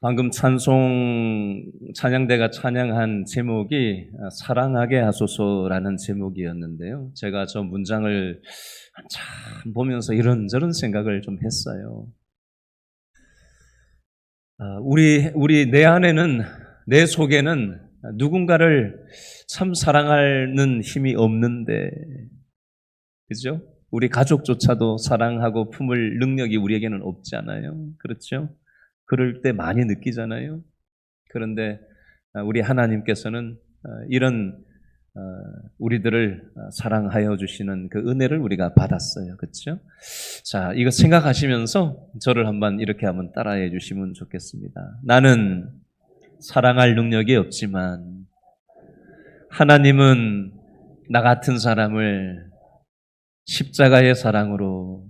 방금 찬양대가 찬양한 제목이 사랑하게 하소서라는 제목이었는데요. 제가 저 문장을 한참 보면서 이런저런 생각을 좀 했어요. 우리 내 안에는, 내 속에는 누군가를 참 사랑하는 힘이 없는데, 그죠? 우리 가족조차도 사랑하고 품을 능력이 우리에게는 없잖아요. 그렇죠? 그럴 때 많이 느끼잖아요. 그런데 우리 하나님께서는 이런 우리들을 사랑하여 주시는 그 은혜를 우리가 받았어요. 그렇죠? 자, 이거 생각하시면서 저를 이렇게 한번 따라해 주시면 좋겠습니다. 나는 사랑할 능력이 없지만 하나님은 나 같은 사람을 십자가의 사랑으로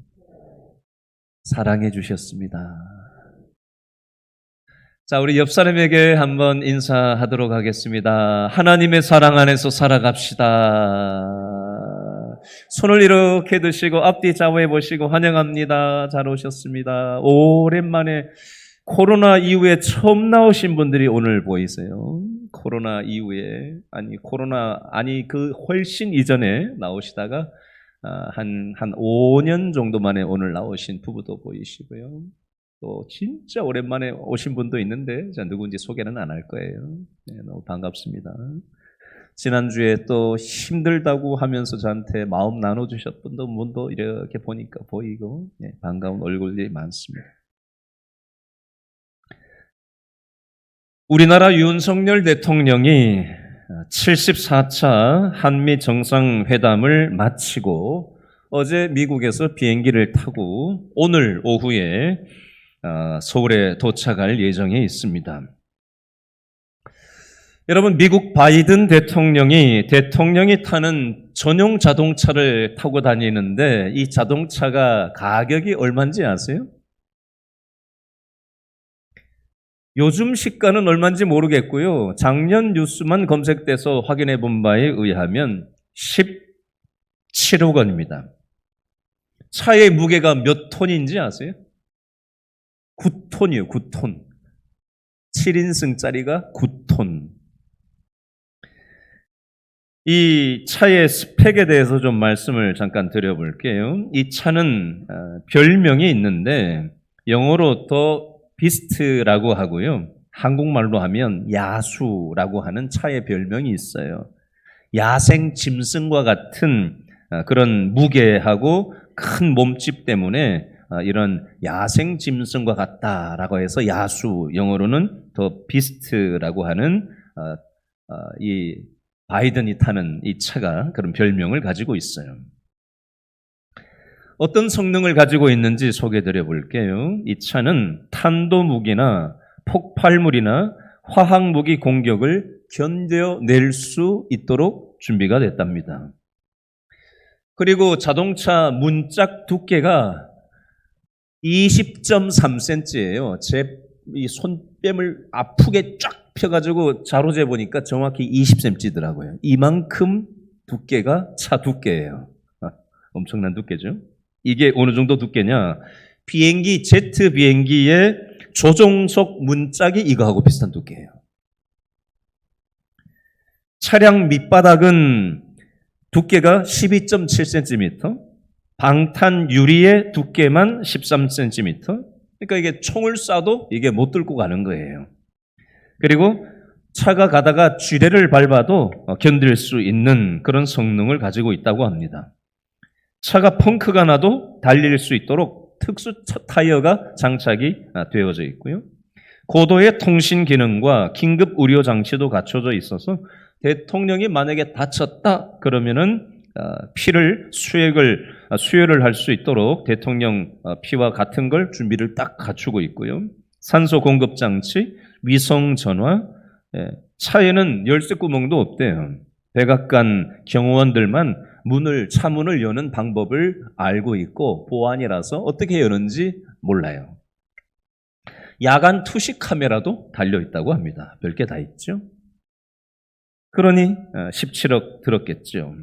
사랑해 주셨습니다. 자, 우리 옆 사람에게 한번 인사하도록 하겠습니다. 하나님의 사랑 안에서 살아갑시다. 손을 이렇게 드시고 앞뒤 좌우해 보시고 환영합니다. 잘 오셨습니다. 오랜만에 코로나 이후에 처음 나오신 분들이 오늘 보이세요. 코로나 이후에 그 훨씬 이전에 나오시다가 한 5년 정도 만에 오늘 나오신 부부도 보이시고요. 또 진짜 오랜만에 오신 분도 있는데 누군지 소개는 안 할 거예요. 네, 너무 반갑습니다. 지난주에 또 힘들다고 하면서 저한테 마음 나눠주셨던 분도 이렇게 보니까 보이고 반가운 얼굴이 많습니다. 우리나라 윤석열 대통령이 74차 한미 정상회담을 마치고 어제 미국에서 비행기를 타고 오늘 오후에 서울에 도착할 예정에 있습니다. 여러분, 미국 바이든 대통령이 타는 전용 자동차를 타고 다니는데 이 자동차가 가격이 얼마인지 아세요? 요즘 시가는 얼마인지 모르겠고요. 작년 뉴스만 검색돼서 확인해 본 바에 의하면 17억 원입니다. 차의 무게가 몇 톤인지 아세요? 9톤이에요, 9톤. 7인승짜리가 9톤. 이 차의 스펙에 대해서 좀 말씀을 잠깐 드려볼게요. 이 차는 별명이 있는데 영어로 더 비스트라고 하고요. 한국말로 하면 야수라고 하는 차의 별명이 있어요. 야생 짐승과 같은 그런 무게하고 큰 몸집 때문에 이런 야생 짐승과 같다라고 해서 야수, 영어로는 더 비스트라고 하는 이 바이든이 타는 이 차가 그런 별명을 가지고 있어요. 어떤 성능을 가지고 있는지 소개드려 볼게요. 이 차는 탄도무기나 폭발물이나 화학무기 공격을 견뎌낼 수 있도록 준비가 됐답니다. 그리고 자동차 문짝 두께가 20.3cm예요. 제 이 손뺨을 아프게 쫙 펴가지고 자로재 보니까 정확히 20cm더라고요. 이만큼 두께가 차 두께예요. 엄청난 두께죠. 이게 어느 정도 두께냐? 제트 비행기의 조종석 문짝이 이거하고 비슷한 두께예요. 차량 밑바닥은 두께가 12.7cm, 방탄 유리의 두께만 13cm. 그러니까 이게 총을 쏴도 이게 못 뚫고 가는 거예요. 그리고 차가 가다가 쥐레를 밟아도 견딜 수 있는 그런 성능을 가지고 있다고 합니다. 차가 펑크가 나도 달릴 수 있도록 특수 타이어가 장착이 되어져 있고요. 고도의 통신 기능과 긴급 의료 장치도 갖춰져 있어서 대통령이 만약에 다쳤다 그러면은 수혈을 할 수 있도록 대통령 피와 같은 걸 준비를 딱 갖추고 있고요. 산소 공급 장치, 위성 전화, 차에는 열쇠 구멍도 없대요. 백악관 경호원들만 차문을 여는 방법을 알고 있고 보안이라서 어떻게 여는지 몰라요. 야간 투시 카메라도 달려 있다고 합니다. 별게 다 있죠. 그러니 17억 들었겠죠.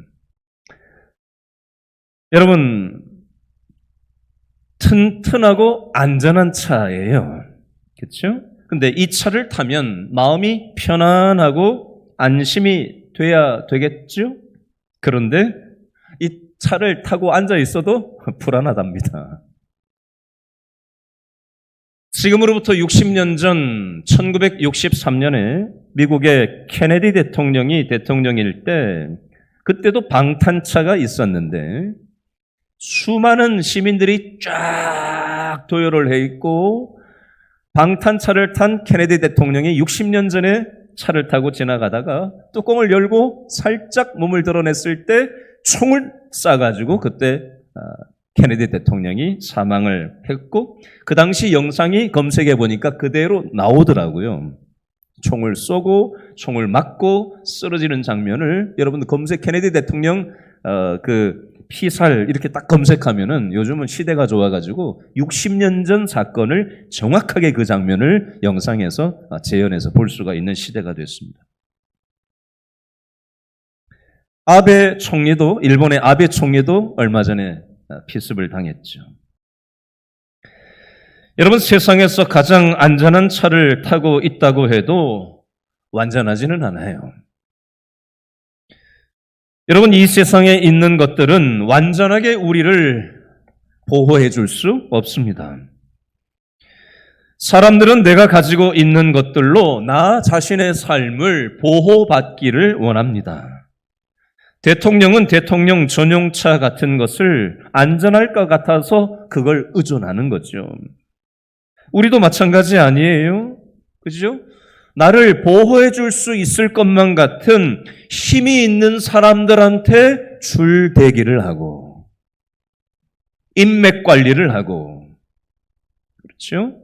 여러분, 튼튼하고 안전한 차예요. 그렇죠? 근데 이 차를 타면 마음이 편안하고 안심이 돼야 되겠죠? 그런데 이 차를 타고 앉아 있어도 불안하답니다. 지금으로부터 60년 전 1963년에 미국의 케네디 대통령이 대통령일 때 그때도 방탄차가 있었는데 수많은 시민들이 쫙 도열을 해 있고 방탄차를 탄 케네디 대통령이 60년 전에 차를 타고 지나가다가 뚜껑을 열고 살짝 몸을 드러냈을 때 총을 쏴가지고 그때 케네디 대통령이 사망을 했고 그 당시 영상이 검색해 보니까 그대로 나오더라고요. 총을 쏘고 총을 맞고 쓰러지는 장면을 여러분 검색 케네디 대통령 그 피살 이렇게 딱 검색하면은 요즘은 시대가 좋아가지고 60년 전 사건을 정확하게 그 장면을 영상에서 재현해서 볼 수가 있는 시대가 됐습니다. 아베 총리도 일본의 아베 총리도 얼마 전에 피습을 당했죠. 여러분 세상에서 가장 안전한 차를 타고 있다고 해도 완전하지는 않아요. 여러분 이 세상에 있는 것들은 완전하게 우리를 보호해 줄 수 없습니다. 사람들은 내가 가지고 있는 것들로 나 자신의 삶을 보호받기를 원합니다. 대통령은 대통령 전용차 같은 것을 안전할 것 같아서 그걸 의존하는 거죠. 우리도 마찬가지 아니에요? 그죠? 나를 보호해 줄 수 있을 것만 같은 힘이 있는 사람들한테 줄대기를 하고 인맥 관리를 하고 그렇죠?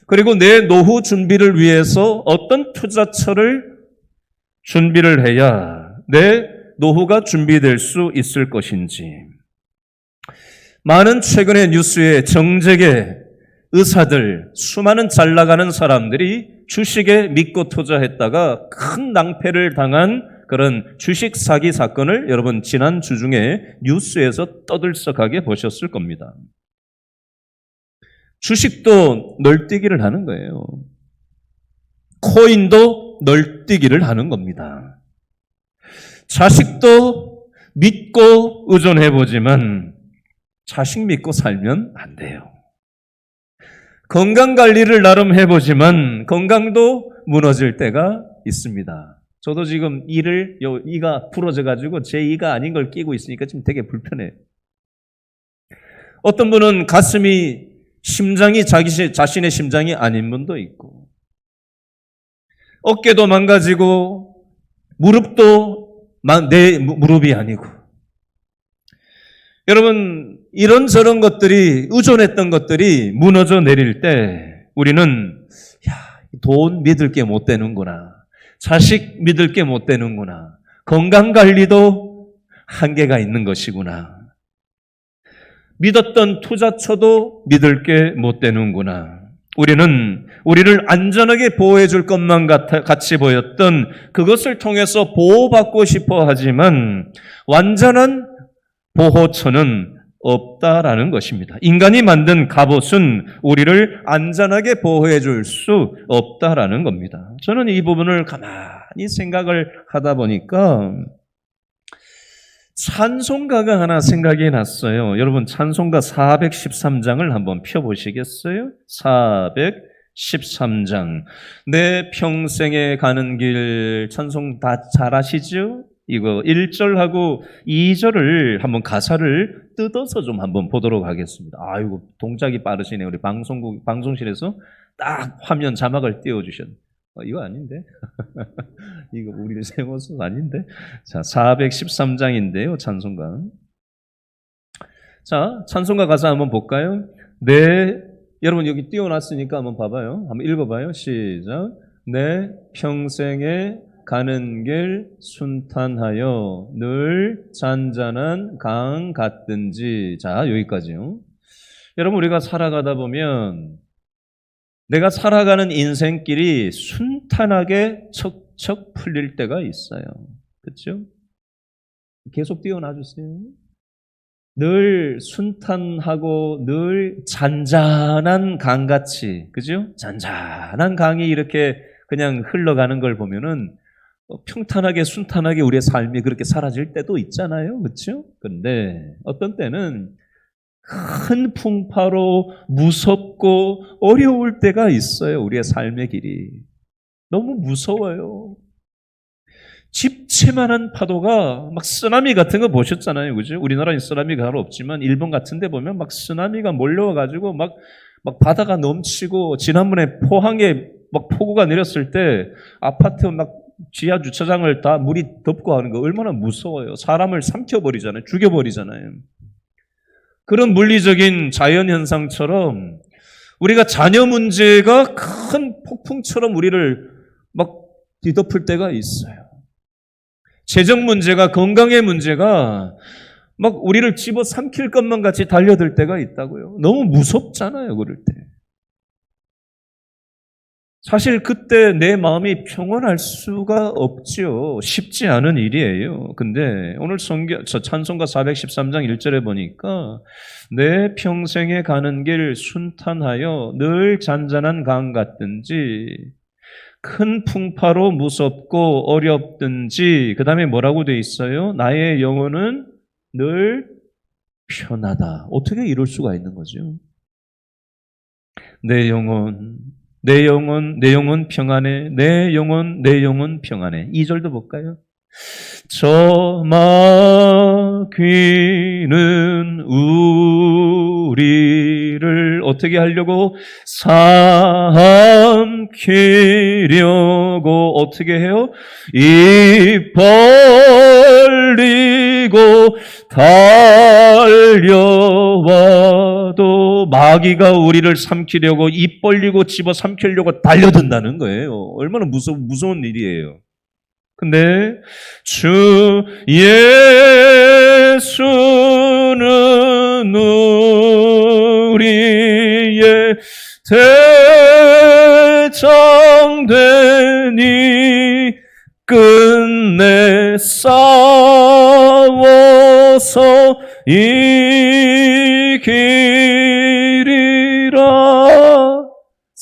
그리고 내 노후 준비를 위해서 어떤 투자처를 준비를 해야 내 노후가 준비될 수 있을 것인지. 많은 최근의 뉴스에 정재계 의사들, 수많은 잘 나가는 사람들이 주식에 믿고 투자했다가 큰 낭패를 당한 그런 주식 사기 사건을 여러분 지난 주 중에 뉴스에서 떠들썩하게 보셨을 겁니다. 주식도 널뛰기를 하는 거예요. 코인도 널뛰기를 하는 겁니다. 자식도 믿고 의존해보지만 자식 믿고 살면 안 돼요. 건강관리를 나름 해보지만 건강도 무너질 때가 있습니다. 저도 지금 이가 부러져가지고 제 이가 아닌 걸 끼고 있으니까 지금 되게 불편해요. 어떤 분은 심장이 자신의 심장이 아닌 분도 있고 어깨도 망가지고 무릎도 내 무릎이 아니고 여러분 이런저런 것들이 의존했던 것들이 무너져 내릴 때 우리는 돈 믿을 게 못 되는구나. 자식 믿을 게 못 되는구나. 건강관리도 한계가 있는 것이구나. 믿었던 투자처도 믿을 게 못 되는구나. 우리는 우리를 안전하게 보호해 줄 것만 같이 보였던 그것을 통해서 보호받고 싶어 하지만 완전한 보호처는 없다라는 것입니다. 인간이 만든 갑옷은 우리를 안전하게 보호해 줄 수 없다라는 겁니다. 저는 이 부분을 가만히 생각을 하다 보니까 찬송가가 하나 생각이 났어요. 여러분 찬송가 413장을 한번 펴보시겠어요? 413장. 내 평생에 가는 길 찬송 다 잘 아시죠? 이거 1절하고 2절을 한번 가사를 뜯어서 좀 한번 보도록 하겠습니다. 아이고 동작이 빠르시네요. 우리 방송실에서 딱 화면 자막을 띄워주셨네. 이거 아닌데? 이거 우리 새 모습 아닌데? 자, 413장인데요, 찬송가. 자, 찬송가 가사 한번 볼까요? 여러분 여기 띄워놨으니까 한번 봐봐요. 한번 읽어봐요. 시작. 내 평생에 가는 길 순탄하여 늘 잔잔한 강 같든지. 자, 여기까지요. 여러분 우리가 살아가다 보면 내가 살아가는 인생길이 순탄하게 척척 풀릴 때가 있어요. 그렇죠? 계속 띄워놔 주세요. 늘 순탄하고 늘 잔잔한 강같이, 그죠? 잔잔한 강이 이렇게 그냥 흘러가는 걸 보면은 평탄하게 순탄하게 우리의 삶이 그렇게 사라질 때도 있잖아요. 그렇죠? 그런데 어떤 때는 큰 풍파로 무섭고 어려울 때가 있어요. 우리의 삶의 길이. 너무 무서워요. 집채만한 파도가 막 쓰나미 같은 거 보셨잖아요. 그죠? 우리나라에 쓰나미가 하러 없지만 일본 같은 데 보면 막 쓰나미가 몰려와가지고 막 바다가 넘치고, 지난번에 포항에 막 폭우가 내렸을 때 아파트 막 지하 주차장을 다 물이 덮고 하는 거 얼마나 무서워요. 사람을 삼켜버리잖아요. 죽여버리잖아요. 그런 물리적인 자연현상처럼 우리가 자녀 문제가 큰 폭풍처럼 우리를 막 뒤덮을 때가 있어요. 재정 문제가, 건강의 문제가 막 우리를 집어삼킬 것만 같이 달려들 때가 있다고요. 너무 무섭잖아요, 그럴 때. 사실 그때 내 마음이 평온할 수가 없죠. 쉽지 않은 일이에요. 근데 오늘 찬송가 413장 1절에 보니까 내 평생에 가는 길 순탄하여 늘 잔잔한 강 같든지 큰 풍파로 무섭고 어렵든지, 그 다음에 뭐라고 돼 있어요? 나의 영혼은 늘 편하다. 어떻게 이럴 수가 있는 거죠? 내 영혼 평안해. 내 영혼 평안해. 2절도 볼까요? 저 마귀는 우리를 어떻게 하려고? 삼키려고 어떻게 해요? 입 벌리고 달려와도 마귀가 우리를 삼키려고 입 벌리고 집어 삼키려고 달려든다는 거예요. 얼마나 무서운 일이에요. 근데 주 예수는 우리의 대장되니 끝내 싸워서 이기리라.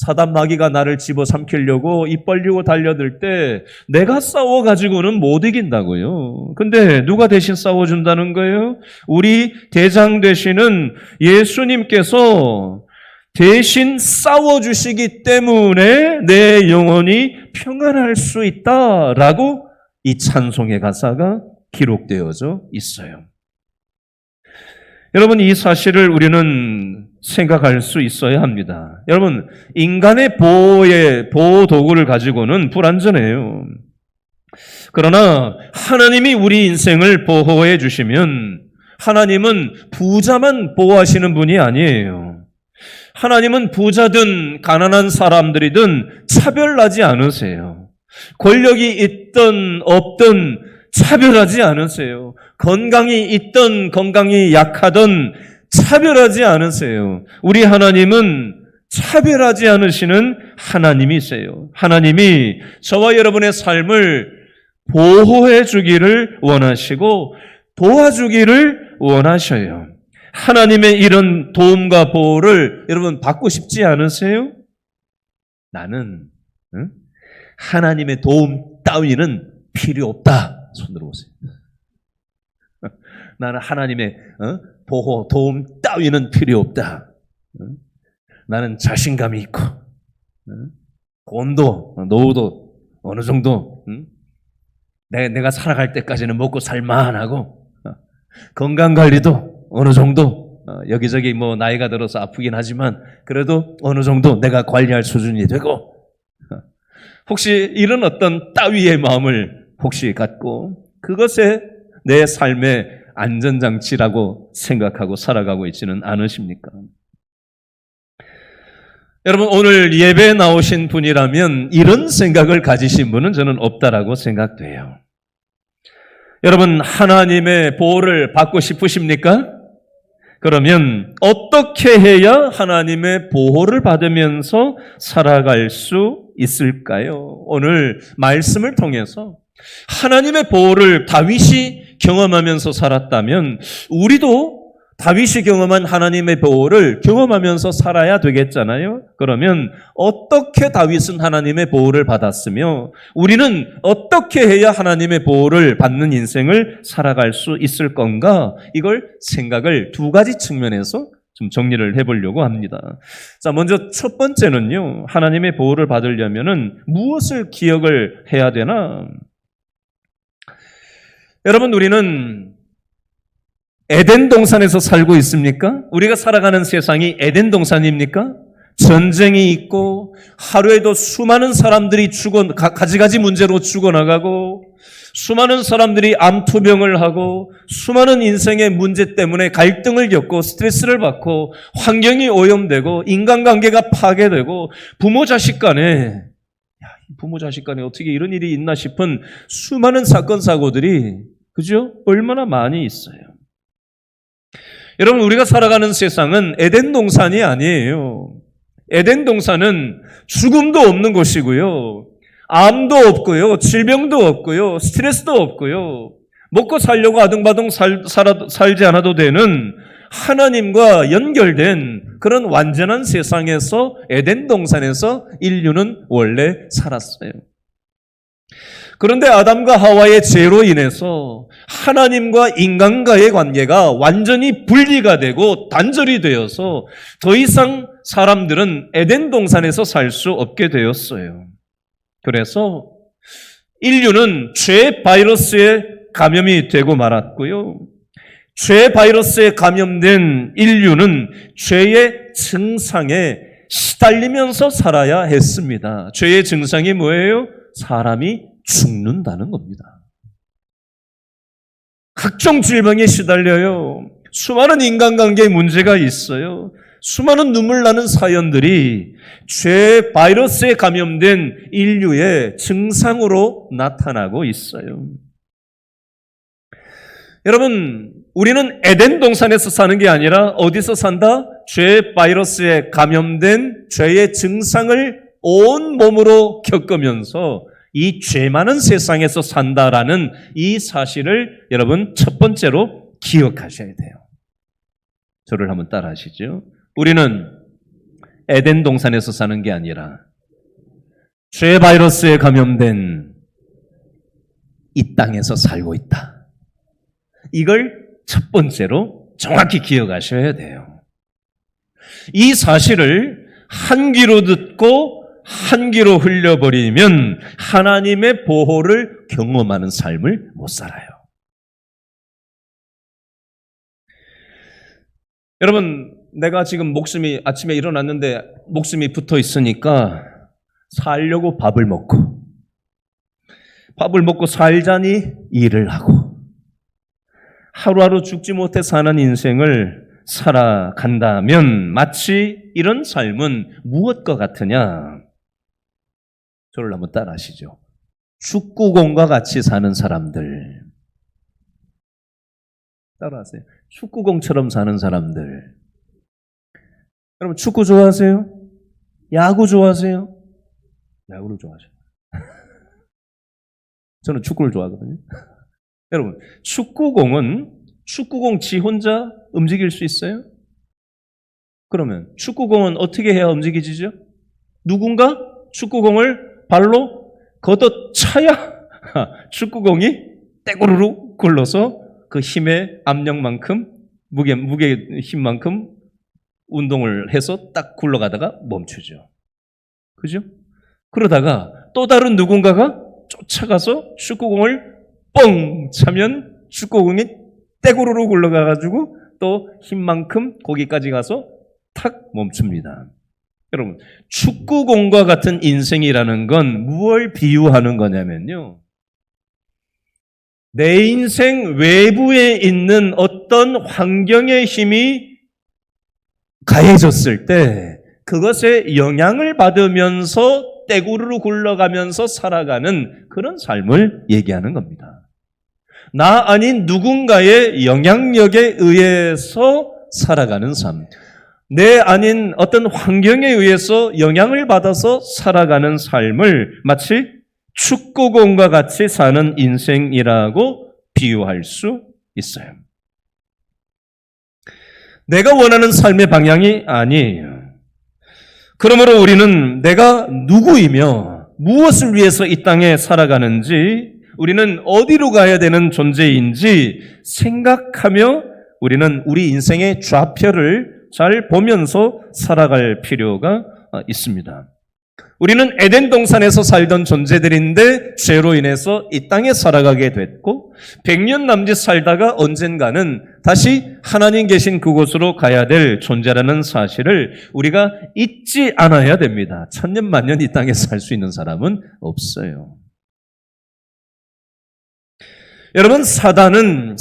사단 마귀가 나를 집어삼키려고 입 벌리고 달려들 때 내가 싸워가지고는 못 이긴다고요. 근데 누가 대신 싸워준다는 거예요? 우리 대장 되시는 예수님께서 대신 싸워주시기 때문에 내 영혼이 평안할 수 있다라고 이 찬송의 가사가 기록되어져 있어요. 여러분, 이 사실을 우리는 생각할 수 있어야 합니다. 여러분, 인간의 보호 도구를 가지고는 불완전해요. 그러나 하나님이 우리 인생을 보호해 주시면 하나님은 부자만 보호하시는 분이 아니에요. 하나님은 부자든 가난한 사람들이든 차별하지 않으세요. 권력이 있든 없든 차별하지 않으세요. 건강이 있든 건강이 약하든 차별하지 않으세요. 우리 하나님은 차별하지 않으시는 하나님이세요. 하나님이 저와 여러분의 삶을 보호해 주기를 원하시고 도와주기를 원하셔요. 하나님의 이런 도움과 보호를 여러분 받고 싶지 않으세요? 나는 하나님의 도움 따위는 필요 없다. 손 들어보세요. 나는 하나님의 보호, 도움 따위는 필요 없다. 나는 자신감이 있고 돈도 노후도 어느 정도 내가 살아갈 때까지는 먹고 살만하고 건강관리도 어느 정도 여기저기 뭐 나이가 들어서 아프긴 하지만 그래도 어느 정도 내가 관리할 수준이 되고, 혹시 이런 어떤 따위의 마음을 혹시 갖고 그것에 내 삶의 안전장치라고 생각하고 살아가고 있지는 않으십니까? 여러분, 오늘 예배에 나오신 분이라면 이런 생각을 가지신 분은 저는 없다라고 생각돼요. 여러분, 하나님의 보호를 받고 싶으십니까? 그러면 어떻게 해야 하나님의 보호를 받으면서 살아갈 수 있을까요? 오늘 말씀을 통해서 하나님의 보호를 다윗이 경험하면서 살았다면 우리도 다윗이 경험한 하나님의 보호를 경험하면서 살아야 되겠잖아요. 그러면 어떻게 다윗은 하나님의 보호를 받았으며 우리는 어떻게 해야 하나님의 보호를 받는 인생을 살아갈 수 있을 건가? 이걸 생각을 두 가지 측면에서 좀 정리를 해보려고 합니다. 자, 먼저 첫 번째는요. 하나님의 보호를 받으려면은 무엇을 기억을 해야 되나? 여러분, 우리는 에덴 동산에서 살고 있습니까? 우리가 살아가는 세상이 에덴 동산입니까? 전쟁이 있고 하루에도 수많은 사람들이 가지가지 문제로 죽어나가고 수많은 사람들이 암투병을 하고 수많은 인생의 문제 때문에 갈등을 겪고 스트레스를 받고 환경이 오염되고 인간관계가 파괴되고 부모 자식 간에 어떻게 이런 일이 있나 싶은 수많은 사건 사고들이 그죠? 얼마나 많이 있어요. 여러분, 우리가 살아가는 세상은 에덴 동산이 아니에요. 에덴 동산은 죽음도 없는 곳이고요. 암도 없고요. 질병도 없고요. 스트레스도 없고요. 먹고 살려고 아등바등 살지 않아도 되는 하나님과 연결된 그런 완전한 세상에서 에덴 동산에서 인류는 원래 살았어요. 그런데 아담과 하와의 죄로 인해서 하나님과 인간과의 관계가 완전히 분리가 되고 단절이 되어서 더 이상 사람들은 에덴 동산에서 살 수 없게 되었어요. 그래서 인류는 죄 바이러스에 감염이 되고 말았고요. 죄 바이러스에 감염된 인류는 죄의 증상에 시달리면서 살아야 했습니다. 죄의 증상이 뭐예요? 사람이 죽는다는 겁니다. 각종 질병에 시달려요. 수많은 인간관계에 문제가 있어요. 수많은 눈물 나는 사연들이 죄 바이러스에 감염된 인류의 증상으로 나타나고 있어요. 여러분, 우리는 에덴 동산에서 사는 게 아니라 어디서 산다? 죄 바이러스에 감염된 죄의 증상을 온 몸으로 겪으면서 이 죄 많은 세상에서 산다라는 이 사실을 여러분 첫 번째로 기억하셔야 돼요. 저를 한번 따라 하시죠. 우리는 에덴 동산에서 사는 게 아니라 죄 바이러스에 감염된 이 땅에서 살고 있다. 이걸 첫 번째로 정확히 기억하셔야 돼요. 이 사실을 한 귀로 듣고 한 귀로 흘려버리면 하나님의 보호를 경험하는 삶을 못 살아요. 여러분, 내가 지금 아침에 일어났는데 목숨이 붙어 있으니까 살려고 밥을 먹고 살자니 일을 하고 하루하루 죽지 못해 사는 인생을 살아간다면 마치 이런 삶은 무엇과 같으냐? 저를 한번 따라 하시죠. 축구공과 같이 사는 사람들. 따라하세요. 축구공처럼 사는 사람들. 여러분, 축구 좋아하세요? 야구 좋아하세요? 야구를 좋아하셔요. 저는 축구를 좋아하거든요. 여러분, 축구공 지 혼자 움직일 수 있어요? 그러면 축구공은 어떻게 해야 움직이지죠? 누군가 축구공을 발로 걷어차야 축구공이 떼구르르 굴러서 그 힘의 압력만큼 무게 힘만큼 운동을 해서 딱 굴러가다가 멈추죠. 그죠? 그러다가 또 다른 누군가가 쫓아가서 축구공을 뻥 차면 축구공이 떼구르르 굴러가가지고 또 힘만큼 거기까지 가서 탁 멈춥니다. 여러분, 축구공과 같은 인생이라는 건 무엇을 비유하는 거냐면요. 내 인생 외부에 있는 어떤 환경의 힘이 가해졌을 때 그것에 영향을 받으면서 떼구르르 굴러가면서 살아가는 그런 삶을 얘기하는 겁니다. 나 아닌 누군가의 영향력에 의해서 살아가는 삶. 내 아닌 어떤 환경에 의해서 영향을 받아서 살아가는 삶을 마치 축구공과 같이 사는 인생이라고 비유할 수 있어요. 내가 원하는 삶의 방향이 아니에요. 그러므로 우리는 내가 누구이며 무엇을 위해서 이 땅에 살아가는지, 우리는 어디로 가야 되는 존재인지 생각하며 우리는 우리 인생의 좌표를 잘 보면서 살아갈 필요가 있습니다. 우리는 에덴 동산에서 살던 존재들인데 죄로 인해서 이 땅에 살아가게 됐고 100년 남짓 살다가 언젠가는 다시 하나님 계신 그곳으로 가야 될 존재라는 사실을 우리가 잊지 않아야 됩니다. 천년 만년 이 땅에 살 수 있는 사람은 없어요. 여러분, 사단은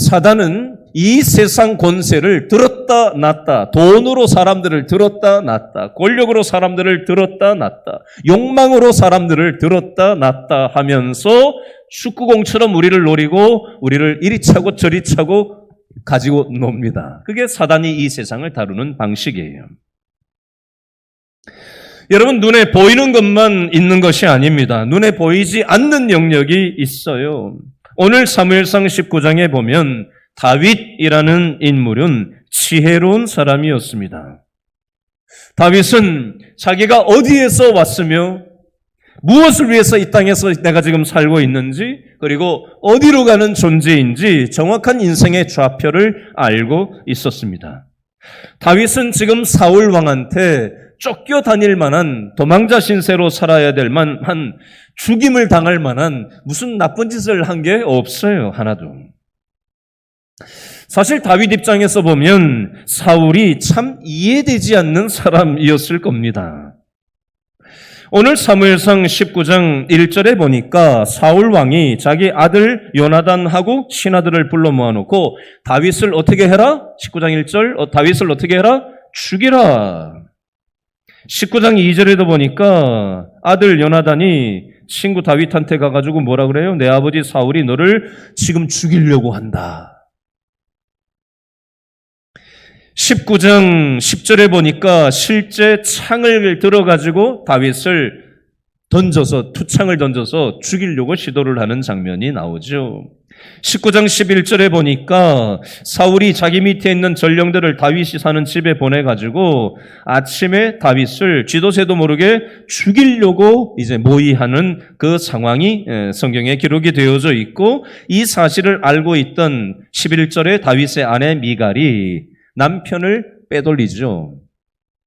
이 세상 권세를 들었다 놨다, 돈으로 사람들을 들었다 놨다, 권력으로 사람들을 들었다 놨다, 욕망으로 사람들을 들었다 놨다 하면서 축구공처럼 우리를 노리고 우리를 이리 차고 저리 차고 가지고 놉니다. 그게 사단이 이 세상을 다루는 방식이에요. 여러분, 눈에 보이는 것만 있는 것이 아닙니다. 눈에 보이지 않는 영역이 있어요. 오늘 사무엘상 19장에 보면 다윗이라는 인물은 지혜로운 사람이었습니다. 다윗은 자기가 어디에서 왔으며 무엇을 위해서 이 땅에서 내가 지금 살고 있는지, 그리고 어디로 가는 존재인지 정확한 인생의 좌표를 알고 있었습니다. 다윗은 지금 사울 왕한테 쫓겨다닐 만한, 도망자 신세로 살아야 될 만한, 죽임을 당할 만한 무슨 나쁜 짓을 한 게 없어요. 하나도. 사실 다윗 입장에서 보면 사울이 참 이해되지 않는 사람이었을 겁니다. 오늘 사무엘상 19장 1절에 보니까 사울 왕이 자기 아들 요나단하고 신하들을 불러 모아놓고 다윗을 어떻게 해라? 19장 1절 다윗을 어떻게 해라? 죽이라. 19장 2절에도 보니까 아들 요나단이 친구 다윗한테 가가지고 뭐라 그래요? 내 아버지 사울이 너를 지금 죽이려고 한다. 19장 10절에 보니까 실제 창을 들어가지고 다윗을 던져서, 투창을 던져서 죽이려고 시도를 하는 장면이 나오죠. 19장 11절에 보니까 사울이 자기 밑에 있는 전령들을 다윗이 사는 집에 보내가지고 아침에 다윗을 쥐도새도 모르게 죽이려고 이제 모의하는 그 상황이 성경에 기록이 되어져 있고, 이 사실을 알고 있던 11절에 다윗의 아내 미갈이 남편을 빼돌리죠.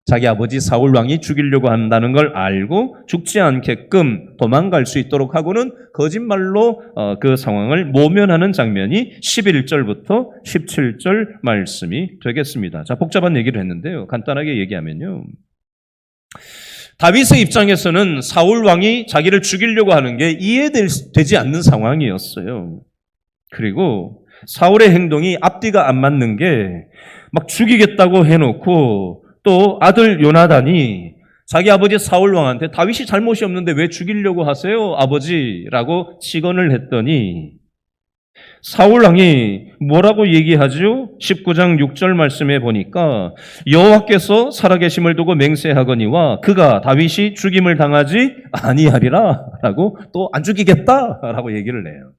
자기 아버지 사울 왕이 죽이려고 한다는 걸 알고 죽지 않게끔 도망갈 수 있도록 하고는 거짓말로 그 상황을 모면하는 장면이 11절부터 17절 말씀이 되겠습니다. 자, 복잡한 얘기를 했는데요. 간단하게 얘기하면요. 다윗의 입장에서는 사울 왕이 자기를 죽이려고 하는 게 이해되지 않는 상황이었어요. 그리고 사울의 행동이 앞뒤가 안 맞는 게 막 죽이겠다고 해놓고 또 아들 요나단이 자기 아버지 사울 왕한테 다윗이 잘못이 없는데 왜 죽이려고 하세요, 아버지라고 직언을 했더니 사울 왕이 뭐라고 얘기하죠? 19장 6절 말씀에 보니까 여호와께서 살아계심을 두고 맹세하거니와 그가 다윗이 죽임을 당하지 아니하리라 라고 또 안 죽이겠다 라고 얘기를 해요.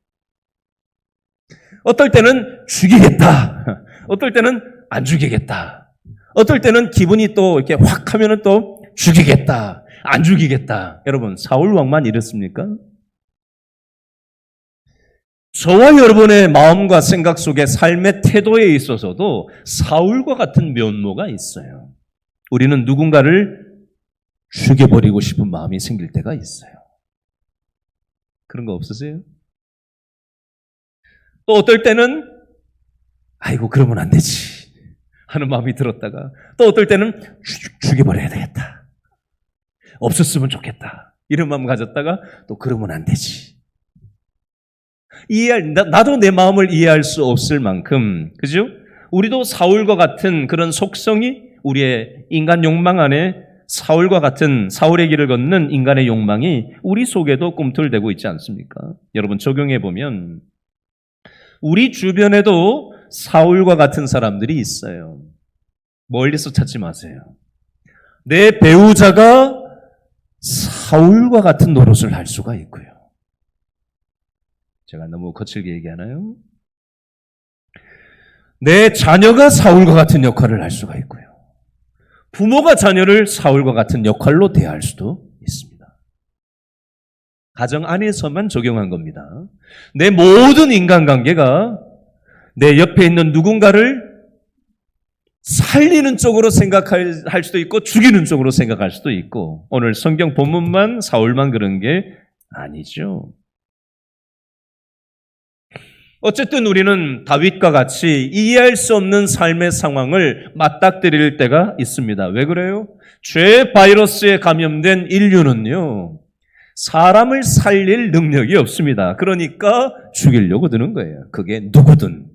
어떨 때는 죽이겠다, 어떨 때는 안 죽이겠다, 어떨 때는 기분이 또 이렇게 확 하면은 또 죽이겠다, 안 죽이겠다. 여러분, 사울 왕만 이렇습니까? 저와 여러분의 마음과 생각 속에 삶의 태도에 있어서도 사울과 같은 면모가 있어요. 우리는 누군가를 죽여버리고 싶은 마음이 생길 때가 있어요. 그런 거 없으세요? 또 어떨 때는 아이고 그러면 안 되지 하는 마음이 들었다가 또 어떨 때는 죽여버려야 되겠다, 없었으면 좋겠다 이런 마음 가졌다가 또 그러면 안 되지. 나도 내 마음을 이해할 수 없을 만큼, 그죠? 우리도 사울과 같은 그런 속성이 우리의 인간 욕망 안에 사울과 같은 사울의 길을 걷는 인간의 욕망이 우리 속에도 꿈틀대고 있지 않습니까? 여러분 적용해 보면 우리 주변에도 사울과 같은 사람들이 있어요. 멀리서 찾지 마세요. 내 배우자가 사울과 같은 노릇을 할 수가 있고요. 제가 너무 거칠게 얘기하나요? 내 자녀가 사울과 같은 역할을 할 수가 있고요. 부모가 자녀를 사울과 같은 역할로 대할 수도 있습니다. 가정 안에서만 적용한 겁니다. 내 모든 인간관계가 내 옆에 있는 누군가를 살리는 쪽으로 생각할 수도 있고 죽이는 쪽으로 생각할 수도 있고 오늘 성경 본문만 사울만 그런 게 아니죠. 어쨌든 우리는 다윗과 같이 이해할 수 없는 삶의 상황을 맞닥뜨릴 때가 있습니다. 왜 그래요? 죄 바이러스에 감염된 인류는요, 사람을 살릴 능력이 없습니다. 그러니까 죽이려고 드는 거예요. 그게 누구든.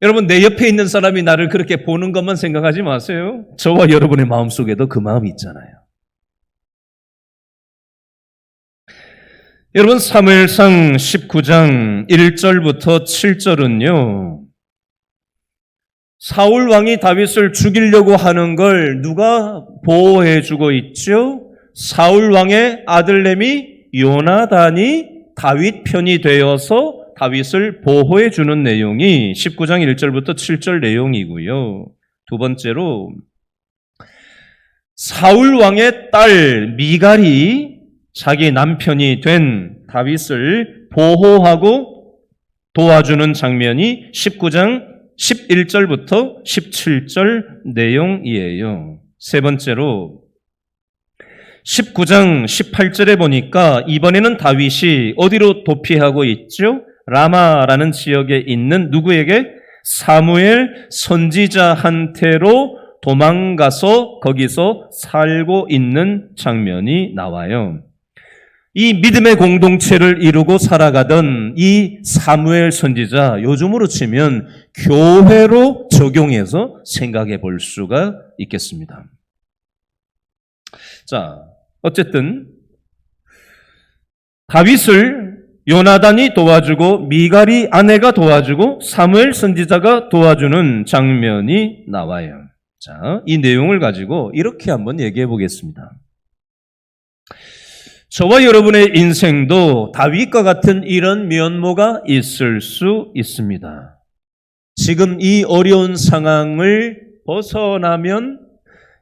여러분, 내 옆에 있는 사람이 나를 그렇게 보는 것만 생각하지 마세요. 저와 여러분의 마음속에도 그 마음이 있잖아요. 여러분, 사무엘상 19장 1절부터 7절은요, 사울 왕이 다윗을 죽이려고 하는 걸 누가 보호해주고 있죠? 사울 왕의 아들내미 요나단이 다윗 편이 되어서 다윗을 보호해주는 내용이 19장 1절부터 7절 내용이고요. 두 번째로 사울 왕의 딸 미갈이 자기 남편이 된 다윗을 보호하고 도와주는 장면이 19장 11절부터 17절 내용이에요. 세 번째로 19장 18절에 보니까 이번에는 다윗이 어디로 도피하고 있죠? 라마라는 지역에 있는 누구에게? 사무엘 선지자한테로 도망가서 거기서 살고 있는 장면이 나와요. 이 믿음의 공동체를 이루고 살아가던 이 사무엘 선지자, 요즘으로 치면 교회로 적용해서 생각해 볼 수가 있겠습니다. 자, 어쨌든 다윗을 요나단이 도와주고 미갈이 아내가 도와주고 사무엘 선지자가 도와주는 장면이 나와요. 자, 이 내용을 가지고 이렇게 한번 얘기해 보겠습니다. 저와 여러분의 인생도 다윗과 같은 이런 면모가 있을 수 있습니다. 지금 이 어려운 상황을 벗어나면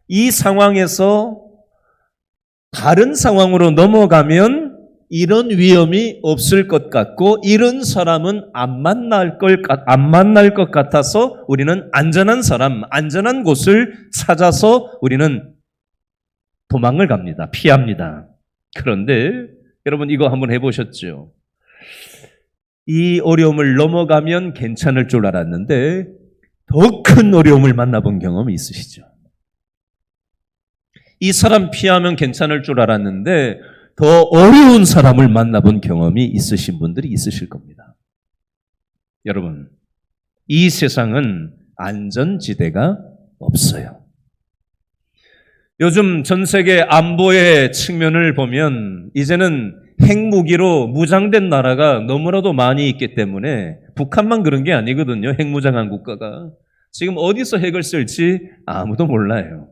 이 상황에서 다른 상황으로 넘어가면 이런 위험이 없을 것 같고 이런 사람은 안 만날 것 같아서 우리는 안전한 사람, 안전한 곳을 찾아서 우리는 도망을 갑니다. 피합니다. 그런데 여러분 이거 한번 해보셨죠? 이 어려움을 넘어가면 괜찮을 줄 알았는데 더 큰 어려움을 만나본 경험이 있으시죠? 이 사람 피하면 괜찮을 줄 알았는데 더 어려운 사람을 만나본 경험이 있으신 분들이 있으실 겁니다. 여러분, 이 세상은 안전지대가 없어요. 요즘 전 세계 안보의 측면을 보면 이제는 핵무기로 무장된 나라가 너무나도 많이 있기 때문에 북한만 그런 게 아니거든요. 핵무장한 국가가. 지금 어디서 핵을 쓸지 아무도 몰라요.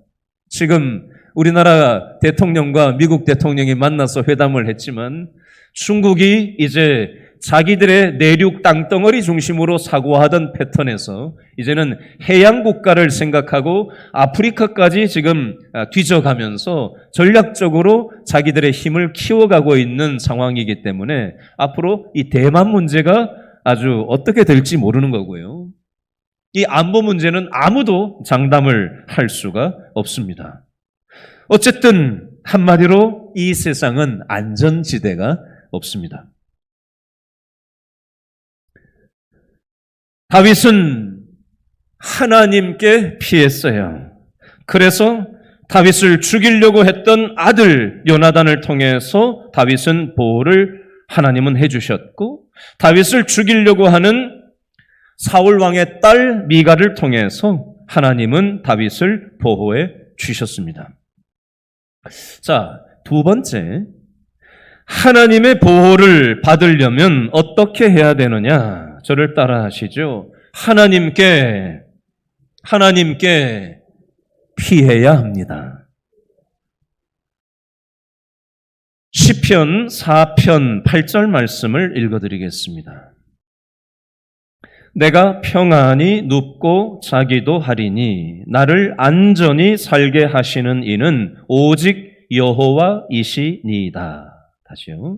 지금 우리나라 대통령과 미국 대통령이 만나서 회담을 했지만 중국이 이제 자기들의 내륙 땅덩어리 중심으로 사고하던 패턴에서 이제는 해양 국가를 생각하고 아프리카까지 지금 뒤져가면서 전략적으로 자기들의 힘을 키워가고 있는 상황이기 때문에 앞으로 이 대만 문제가 아주 어떻게 될지 모르는 거고요. 이 안보 문제는 아무도 장담을 할 수가 없습니다. 어쨌든 한마디로 이 세상은 안전지대가 없습니다. 다윗은 하나님께 피했어요. 그래서 다윗을 죽이려고 했던 아들 요나단을 통해서 다윗은 보호를 하나님은 해주셨고 다윗을 죽이려고 하는 사울 왕의 딸 미갈을 통해서 하나님은 다윗을 보호해 주셨습니다. 자, 두 번째, 하나님의 보호를 받으려면 어떻게 해야 되느냐? 저를 따라 하시죠. 하나님께 피해야 합니다. 시편 4편 8절 말씀을 읽어드리겠습니다. 내가 평안히 눕고 자기도 하리니 나를 안전히 살게 하시는 이는 오직 여호와이시니이다. 다시요.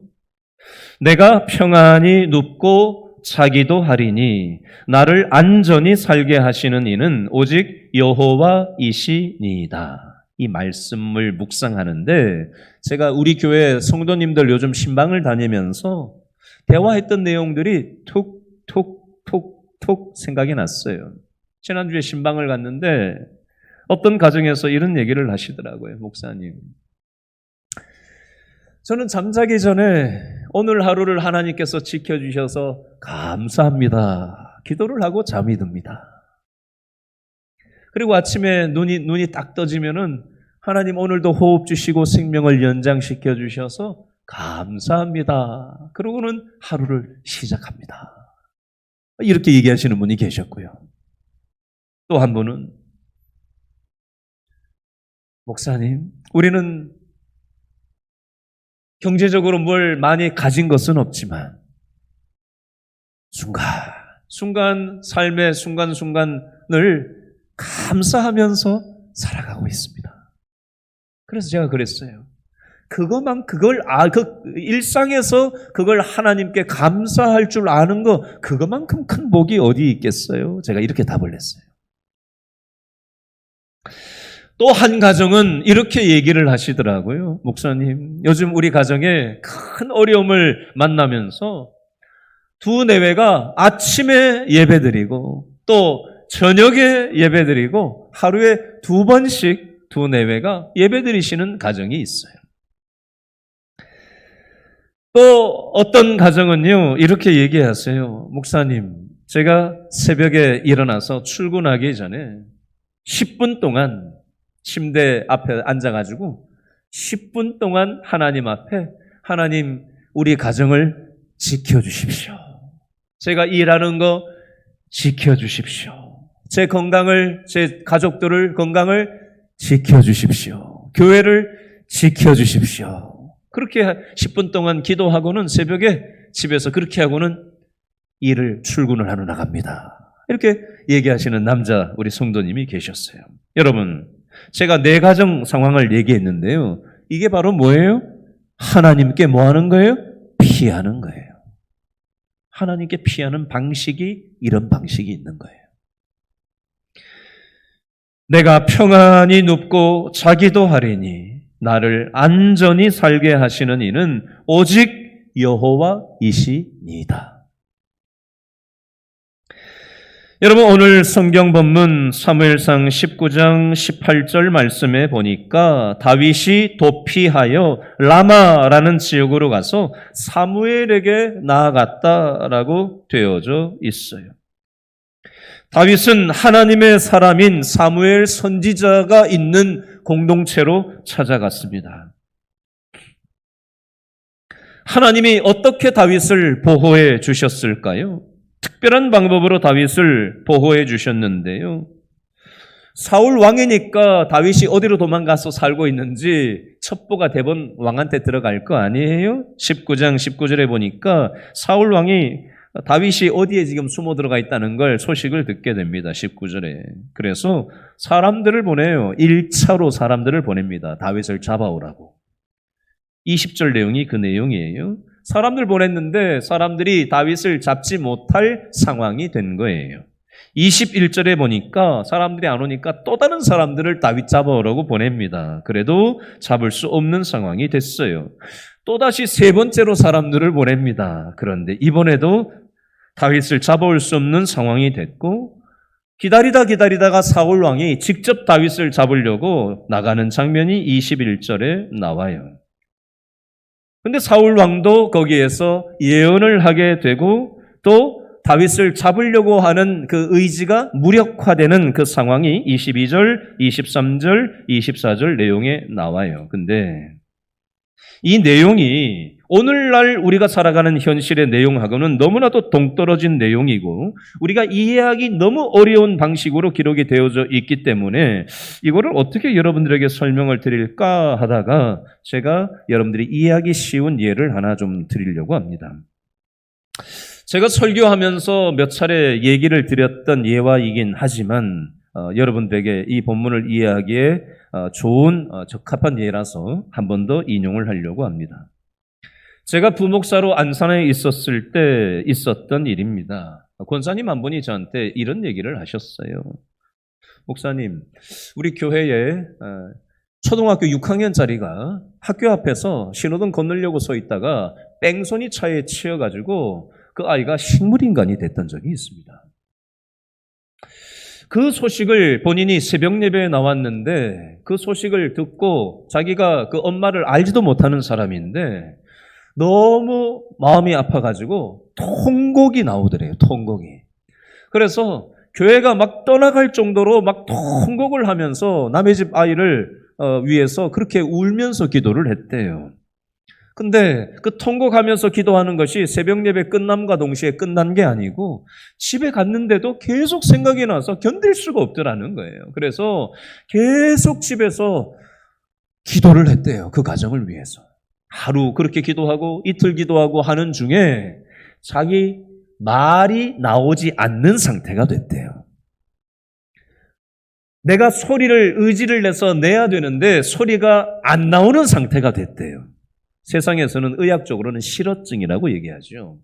내가 평안히 눕고 자기도 하리니 나를 안전히 살게 하시는 이는 오직 여호와이시니이다. 이 말씀을 묵상하는데 제가 우리 교회 성도님들 요즘 신방을 다니면서 대화했던 내용들이 툭툭툭 생각이 났어요. 지난주에 신방을 갔는데 어떤 가정에서 이런 얘기를 하시더라고요. 목사님, 저는 잠자기 전에 오늘 하루를 하나님께서 지켜주셔서 감사합니다. 기도를 하고 잠이 듭니다. 그리고 아침에 눈이 딱 떠지면은 하나님 오늘도 호흡 주시고 생명을 연장시켜 주셔서 감사합니다. 그러고는 하루를 시작합니다. 이렇게 얘기하시는 분이 계셨고요. 또 한 분은 목사님, 우리는 경제적으로 뭘 많이 가진 것은 없지만 순간 삶의 순간순간을 감사하면서 살아가고 있습니다. 그래서 제가 그랬어요. 일상에서 그걸 하나님께 감사할 줄 아는 거, 그것만큼 큰 복이 어디 있겠어요? 제가 이렇게 답을 했어요. 또 한 가정은 이렇게 얘기를 하시더라고요. 목사님, 요즘 우리 가정에 큰 어려움을 만나면서 두 내외가 아침에 예배드리고 또 저녁에 예배드리고 하루에 2번씩 두 내외가 예배드리시는 가정이 있어요. 또 어떤 가정은요, 이렇게 얘기하세요. 목사님, 제가 새벽에 일어나서 출근하기 전에 10분 동안 침대 앞에 앉아가지고 10분 동안 하나님 앞에 하나님, 우리 가정을 지켜주십시오. 제가 일하는 거 지켜주십시오. 제 가족들을 건강을 지켜주십시오. 교회를 지켜주십시오. 그렇게 10분 동안 기도하고는 새벽에 집에서 그렇게 하고는 출근을 하러 나갑니다. 이렇게 얘기하시는 남자 우리 성도님이 계셨어요. 여러분, 제가 내 가정 상황을 얘기했는데요. 이게 바로 뭐예요? 하나님께 뭐 하는 거예요? 피하는 거예요. 하나님께 피하는 방식이 이런 방식이 있는 거예요. 내가 평안히 눕고 자기도 하리니 나를 안전히 살게 하시는 이는 오직 여호와이시니이다. 여러분, 오늘 성경 본문 사무엘상 19장 18절 말씀에 보니까 다윗이 도피하여 라마라는 지역으로 가서 사무엘에게 나아갔다라고 되어져 있어요. 다윗은 하나님의 사람인 사무엘 선지자가 있는 공동체로 찾아갔습니다. 하나님이 어떻게 다윗을 보호해 주셨을까요? 특별한 방법으로 다윗을 보호해 주셨는데요. 사울 왕이니까 다윗이 어디로 도망가서 살고 있는지 첩보가 대번 왕한테 들어갈 거 아니에요? 19장 19절에 보니까 사울 왕이 다윗이 어디에 지금 숨어 들어가 있다는 걸 소식을 듣게 됩니다. 19절에. 그래서 사람들을 보내요. 1차로 사람들을 보냅니다. 다윗을 잡아오라고. 20절 내용이 그 내용이에요. 사람들 보냈는데 사람들이 다윗을 잡지 못할 상황이 된 거예요. 21절에 보니까 사람들이 안 오니까 또 다른 사람들을 다윗 잡아오라고 보냅니다. 그래도 잡을 수 없는 상황이 됐어요. 또다시 세 번째로 사람들을 보냅니다. 그런데 이번에도 다윗을 잡아올 수 없는 상황이 됐고 기다리다가 사울 왕이 직접 다윗을 잡으려고 나가는 장면이 21절에 나와요. 근데 사울 왕도 거기에서 예언을 하게 되고 또 다윗을 잡으려고 하는 그 의지가 무력화되는 그 상황이 22절, 23절, 24절 내용에 나와요. 근데 이 내용이 오늘날 우리가 살아가는 현실의 내용하고는 너무나도 동떨어진 내용이고 우리가 이해하기 너무 어려운 방식으로 기록이 되어져 있기 때문에 이거를 어떻게 여러분들에게 설명을 드릴까 하다가 제가 여러분들이 이해하기 쉬운 예를 하나 좀 드리려고 합니다. 제가 설교하면서 몇 차례 얘기를 드렸던 예화이긴 하지만 여러분들에게 이 본문을 이해하기에 좋은 적합한 예라서 한 번 더 인용을 하려고 합니다. 제가 부목사로 안산에 있었을 때 있었던 일입니다. 권사님 한 분이 저한테 이런 얘기를 하셨어요. 목사님, 우리 교회에 초등학교 6학년짜리가 학교 앞에서 신호등 건너려고 서 있다가 뺑소니 차에 치여가지고 그 아이가 식물인간이 됐던 적이 있습니다. 그 소식을 본인이 새벽 예배에 나왔는데 그 소식을 듣고 자기가 그 엄마를 알지도 못하는 사람인데 너무 마음이 아파가지고 통곡이 나오더래요. 통곡이. 그래서 교회가 막 떠나갈 정도로 막 통곡을 하면서 남의 집 아이를 위해서 그렇게 울면서 기도를 했대요. 근데 그 통곡하면서 기도하는 것이 새벽 예배 끝남과 동시에 끝난 게 아니고 집에 갔는데도 계속 생각이 나서 견딜 수가 없더라는 거예요. 그래서 계속 집에서 기도를 했대요. 그 가정을 위해서. 하루 그렇게 기도하고 이틀 기도하고 하는 중에 자기 말이 나오지 않는 상태가 됐대요. 내가 소리를 의지를 내서 내야 되는데 소리가 안 나오는 상태가 됐대요. 세상에서는 의학적으로는 실어증이라고 얘기하죠.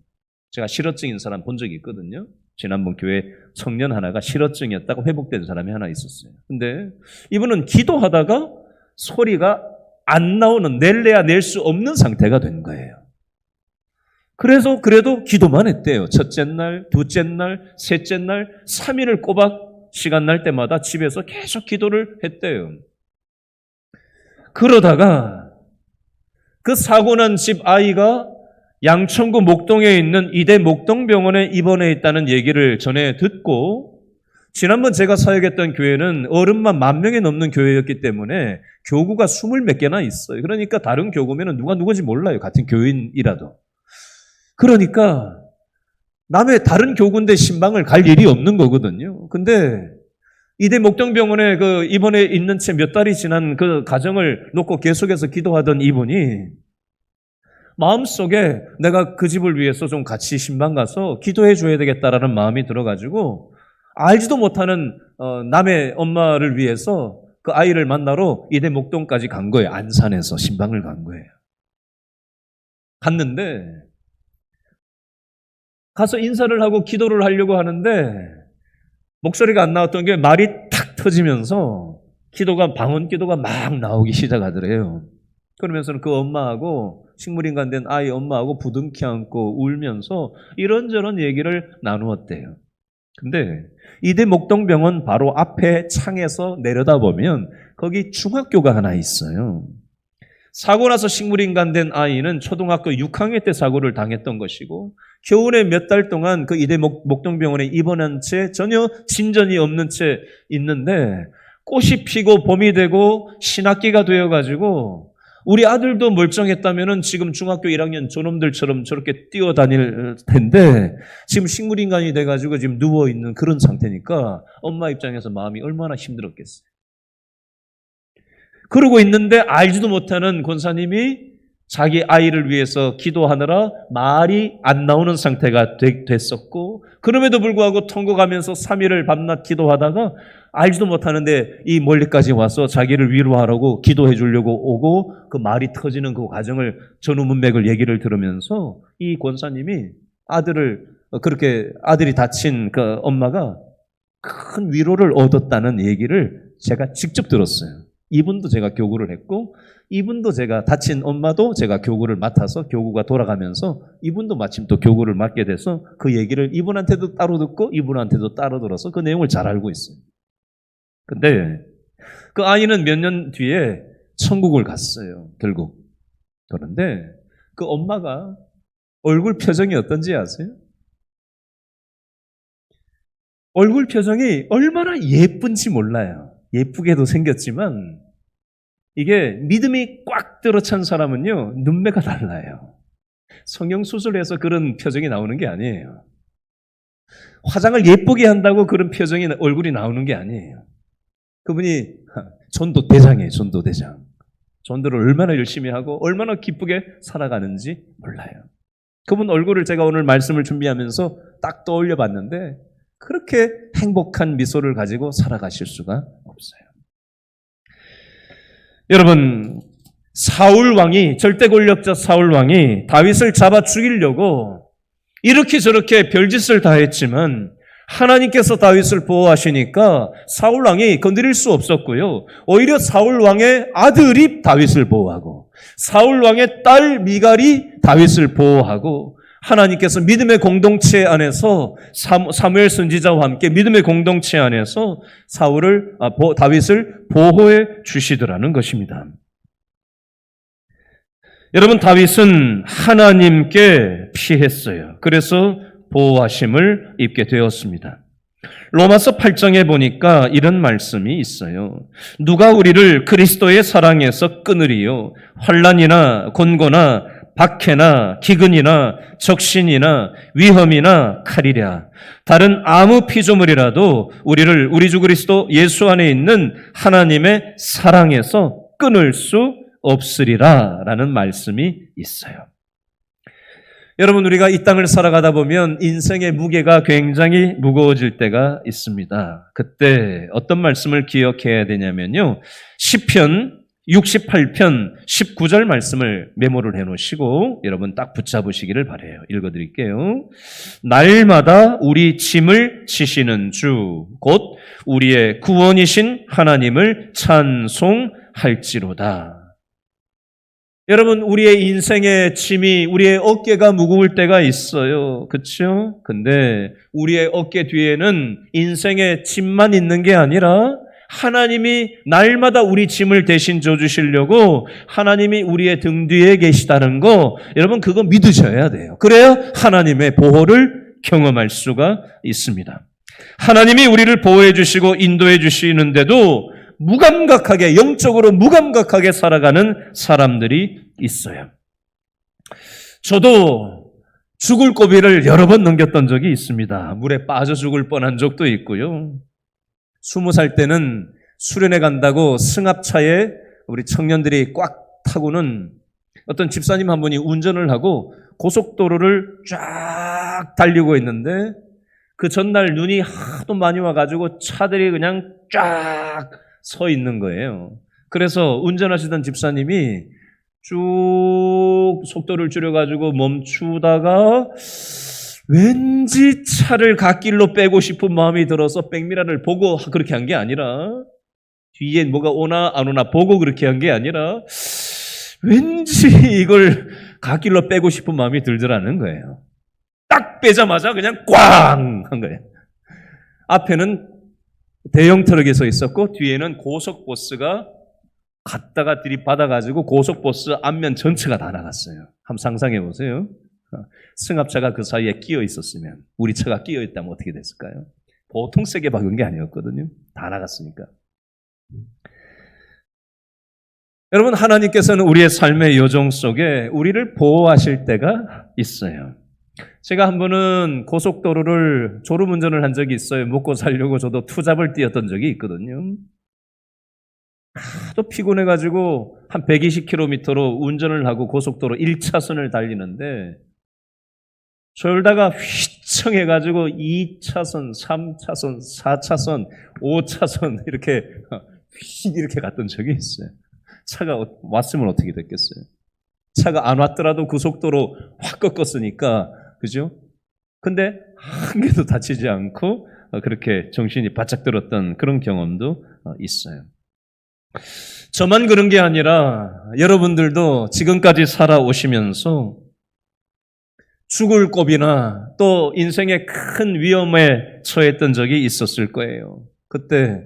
제가 실어증인 사람 본 적이 있거든요. 지난번 교회 청년 하나가 실어증이었다고 회복된 사람이 하나 있었어요. 근데 이분은 기도하다가 소리가 안 나오는, 낼래야 낼 수 없는 상태가 된 거예요. 그래서 그래도 기도만 했대요. 첫째 날, 둘째 날, 셋째 날, 3일을 꼬박 시간 날 때마다 집에서 계속 기도를 했대요. 그러다가 그 사고 난 집 아이가 양천구 목동에 있는 이대 목동병원에 입원해 있다는 얘기를 전해 듣고 지난번 제가 사역했던 교회는 어른만 10,000명이 넘는 교회였기 때문에 교구가 20몇 개나 있어요. 그러니까 다른 교구면 누가 누군지 몰라요. 같은 교인이라도. 그러니까 남의 다른 교구인데 신방을 갈 일이 없는 거거든요. 근데 이대 목동병원에 그 입원해 있는 채 몇 달이 지난 그 가정을 놓고 계속해서 기도하던 이분이 마음속에 내가 그 집을 위해서 좀 같이 신방 가서 기도해 줘야 되겠다라는 마음이 들어가지고 알지도 못하는 남의 엄마를 위해서 그 아이를 만나러 이대 목동까지 간 거예요. 안산에서 신방을 간 거예요. 갔는데 가서 인사를 하고 기도를 하려고 하는데 목소리가 안 나왔던 게 말이 탁 터지면서 방언 기도가 막 나오기 시작하더래요. 그러면서는 그 엄마하고 식물인간 된 아이 엄마하고 부둥켜 안고 울면서 이런저런 얘기를 나누었대요. 근데 이대 목동병원 바로 앞에 창에서 내려다보면 거기 중학교가 하나 있어요. 사고 나서 식물인간 된 아이는 초등학교 6학년 때 사고를 당했던 것이고 겨울에 몇 달 동안 그 이대 목동병원에 입원한 채 전혀 진전이 없는 채 있는데 꽃이 피고 봄이 되고 신학기가 되어가지고 우리 아들도 멀쩡했다면은 지금 중학교 1학년 저놈들처럼 저렇게 뛰어다닐 텐데 지금 식물인간이 돼가지고 지금 누워있는 그런 상태니까 엄마 입장에서 마음이 얼마나 힘들었겠어요. 그러고 있는데 알지도 못하는 권사님이 자기 아이를 위해서 기도하느라 말이 안 나오는 상태가 됐었고 그럼에도 불구하고 통곡하면서 3일을 밤낮 기도하다가 알지도 못하는데 이 멀리까지 와서 자기를 위로하라고 기도해 주려고 오고 그 말이 터지는 그 과정을 전후 문맥을 얘기를 들으면서 이 권사님이 아들이 다친 그 엄마가 큰 위로를 얻었다는 얘기를 제가 직접 들었어요. 이분도 제가 교구를 했고 이분도 제가 다친 엄마도 제가 교구를 맡아서 교구가 돌아가면서 이분도 마침 또 교구를 맡게 돼서 그 얘기를 이분한테도 따로 듣고 이분한테도 따로 들어서 그 내용을 잘 알고 있어요. 근데 그 아이는 몇 년 뒤에 천국을 갔어요. 결국. 그런데 그 엄마가 얼굴 표정이 어떤지 아세요? 얼굴 표정이 얼마나 예쁜지 몰라요. 예쁘게도 생겼지만 이게 믿음이 꽉 들어찬 사람은요, 눈매가 달라요. 성형수술해서 그런 표정이 나오는 게 아니에요. 화장을 예쁘게 한다고 그런 표정이, 얼굴이 나오는 게 아니에요. 그분이 전도대장이에요, 전도대장. 전도를 얼마나 열심히 하고 얼마나 기쁘게 살아가는지 몰라요. 그분 얼굴을 제가 오늘 말씀을 준비하면서 딱 떠올려 봤는데 그렇게 행복한 미소를 가지고 살아가실 수가 없어요. 여러분, 사울 왕이, 절대 권력자 사울 왕이 다윗을 잡아 죽이려고 이렇게 저렇게 별짓을 다 했지만 하나님께서 다윗을 보호하시니까 사울 왕이 건드릴 수 없었고요. 오히려 사울 왕의 아들이 다윗을 보호하고 사울 왕의 딸 미갈이 다윗을 보호하고 하나님께서 믿음의 공동체 안에서 사무엘 선지자와 함께 믿음의 공동체 안에서 다윗을 보호해 주시더라는 것입니다. 여러분, 다윗은 하나님께 피했어요. 그래서 보호하심을 입게 되었습니다. 로마서 8장에 보니까 이런 말씀이 있어요. 누가 우리를 그리스도의 사랑에서 끊으리요? 환난이나 곤고나 박해나 기근이나 적신이나 위험이나 칼이랴. 다른 아무 피조물이라도 우리를 우리 주 그리스도 예수 안에 있는 하나님의 사랑에서 끊을 수 없으리라 라는 말씀이 있어요. 여러분, 우리가 이 땅을 살아가다 보면 인생의 무게가 굉장히 무거워질 때가 있습니다. 그때 어떤 말씀을 기억해야 되냐면요, 시편 68편 19절 말씀을 메모를 해놓으시고 여러분 딱 붙잡으시기를 바라요. 읽어드릴게요. 날마다 우리 짐을 지시는 주 곧 우리의 구원이신 하나님을 찬송할지로다. 여러분, 우리의 인생의 짐이 우리의 어깨가 무거울 때가 있어요. 그렇죠? 근데 우리의 어깨 뒤에는 인생의 짐만 있는 게 아니라 하나님이 날마다 우리 짐을 대신 져주시려고 하나님이 우리의 등 뒤에 계시다는 거, 여러분 그거 믿으셔야 돼요. 그래야 하나님의 보호를 경험할 수가 있습니다. 하나님이 우리를 보호해 주시고 인도해 주시는데도 무감각하게, 영적으로 무감각하게 살아가는 사람들이 있어요. 저도 죽을 고비를 여러 번 넘겼던 적이 있습니다. 물에 빠져 죽을 뻔한 적도 있고요. 20살 때는 수련회 간다고 승합차에 우리 청년들이 꽉 타고는 어떤 집사님 한 분이 운전을 하고 고속도로를 쫙 달리고 있는데 그 전날 눈이 하도 많이 와가지고 차들이 그냥 쫙 서 있는 거예요. 그래서 운전하시던 집사님이 쭉 속도를 줄여가지고 멈추다가 왠지 차를 갓길로 빼고 싶은 마음이 들어서 백미러를 보고 그렇게 한 게 아니라, 뒤에 뭐가 오나 안 오나 보고 그렇게 한 게 아니라 왠지 이걸 갓길로 빼고 싶은 마음이 들더라는 거예요. 딱 빼자마자 그냥 꽝 한 거예요. 앞에는 대형 트럭이 서 있었고 뒤에는 고속버스가 갔다가 들이받아가지고 고속버스 앞면 전체가 다 나갔어요. 한번 상상해 보세요. 승합차가 그 사이에 끼어 있었으면, 우리 차가 끼어 있다면 어떻게 됐을까요? 보통 세게 박은 게 아니었거든요. 다 나갔으니까. 여러분, 하나님께서는 우리의 삶의 여정 속에 우리를 보호하실 때가 있어요. 제가 한 번은 고속도로를 졸음운전을 한 적이 있어요. 먹고 살려고 저도 투잡을 뛰었던 적이 있거든요. 하도 피곤해가지고 한 120km로 운전을 하고 고속도로 1차선을 달리는데 졸다가 휘청해가지고 2차선, 3차선, 4차선, 5차선 이렇게 갔던 적이 있어요. 차가 왔으면 어떻게 됐겠어요? 차가 안 왔더라도 그 속도로 확 꺾었으니까, 그죠? 근데 한 개도 다치지 않고 그렇게 정신이 바짝 들었던 그런 경험도 있어요. 저만 그런 게 아니라 여러분들도 지금까지 살아오시면서 죽을 고비나 또 인생의 큰 위험에 처했던 적이 있었을 거예요. 그때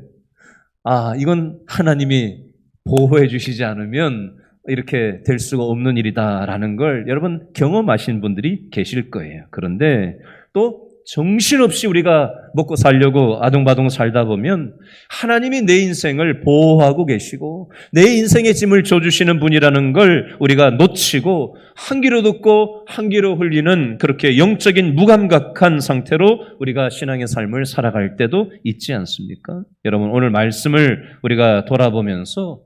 이건 하나님이 보호해 주시지 않으면 이렇게 될 수가 없는 일이다라는 걸 여러분 경험하신 분들이 계실 거예요. 그런데 또 정신없이 우리가 먹고 살려고 아둥바둥 살다 보면 하나님이 내 인생을 보호하고 계시고 내 인생의 짐을 져주시는 분이라는 걸 우리가 놓치고 한 귀로 듣고 한 귀로 흘리는 그렇게 영적인 무감각한 상태로 우리가 신앙의 삶을 살아갈 때도 있지 않습니까? 여러분, 오늘 말씀을 우리가 돌아보면서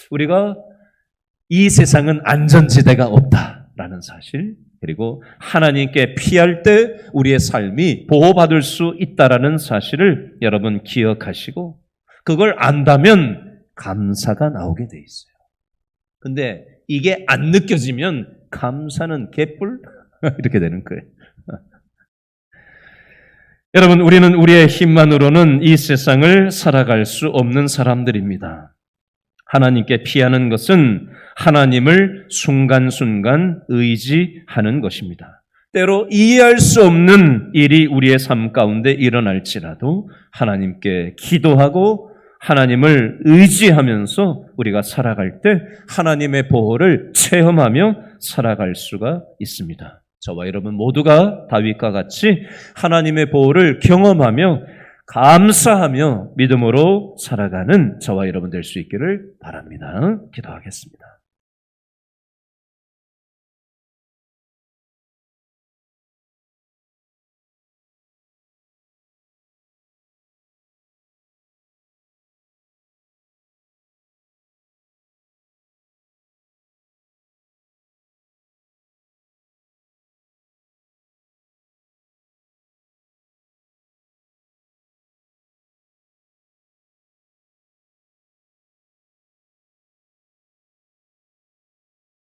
우리가 이 세상은 안전지대가 없다라는 사실, 그리고 하나님께 피할 때 우리의 삶이 보호받을 수 있다라는 사실을 여러분 기억하시고 그걸 안다면 감사가 나오게 돼 있어요. 근데 이게 안 느껴지면 감사는 개뿔 이렇게 되는 거예요. 여러분, 우리는 우리의 힘만으로는 이 세상을 살아갈 수 없는 사람들입니다. 하나님께 피하는 것은 하나님을 순간순간 의지하는 것입니다. 때로 이해할 수 없는 일이 우리의 삶 가운데 일어날지라도 하나님께 기도하고 하나님을 의지하면서 우리가 살아갈 때 하나님의 보호를 체험하며 살아갈 수가 있습니다. 저와 여러분 모두가 다윗과 같이 하나님의 보호를 경험하며 감사하며 믿음으로 살아가는 저와 여러분 될 수 있기를 바랍니다. 기도하겠습니다.